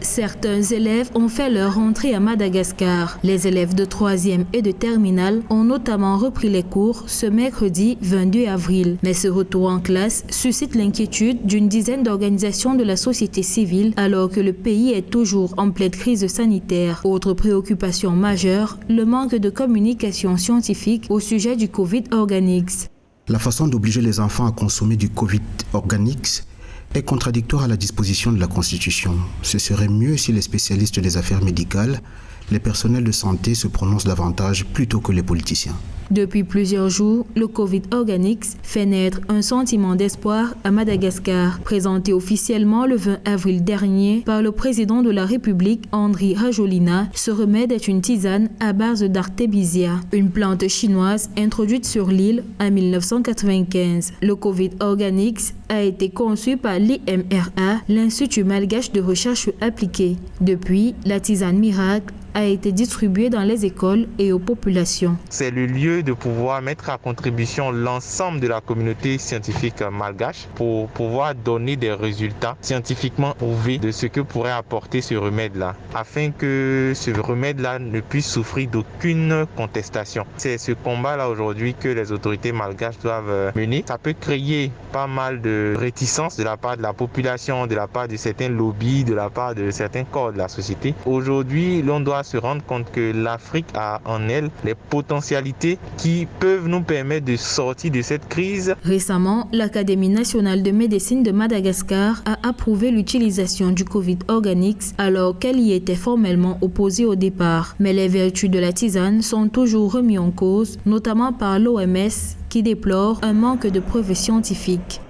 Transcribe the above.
Certains élèves ont fait leur rentrée à Madagascar. Les élèves de 3e et de terminale ont notamment repris les cours ce mercredi 22 avril. Mais ce retour en classe suscite l'inquiétude d'une dizaine d'organisations de la société civile alors que le pays est toujours en pleine crise sanitaire. Autre préoccupation majeure, le manque de communication scientifique au sujet du Covid Organics. La façon d'obliger les enfants à consommer du Covid Organics est contradictoire à la disposition de la Constitution. Ce serait mieux si les spécialistes des affaires médicales, les personnels de santé se prononcent davantage plutôt que les politiciens. Depuis plusieurs jours, le Covid Organics fait naître un sentiment d'espoir à Madagascar. Présenté officiellement le 20 avril dernier par le président de la République, Andry Rajoelina, ce remède est une tisane à base d'artémisia, une plante chinoise introduite sur l'île en 1995. Le Covid Organics a été conçu par l'IMRA, l'Institut malgache de recherche appliquée. Depuis, la tisane miracle a été distribuée dans les écoles et aux populations. C'est le lieu de pouvoir mettre à contribution l'ensemble de la communauté scientifique malgache pour pouvoir donner des résultats scientifiquement prouvés de ce que pourrait apporter ce remède-là, afin que ce remède-là ne puisse souffrir d'aucune contestation. C'est ce combat-là aujourd'hui que les autorités malgaches doivent mener. Ça peut créer pas mal de réticence de la part de la population, de la part de certains lobbies, de la part de certains corps de la société. Aujourd'hui, l'on doit se rendre compte que l'Afrique a en elle les potentialités qui peuvent nous permettre de sortir de cette crise. Récemment, l'Académie nationale de médecine de Madagascar a approuvé l'utilisation du Covid Organics alors qu'elle y était formellement opposée au départ. Mais les vertus de la tisane sont toujours remises en cause, notamment par l'OMS qui déplore un manque de preuves scientifiques.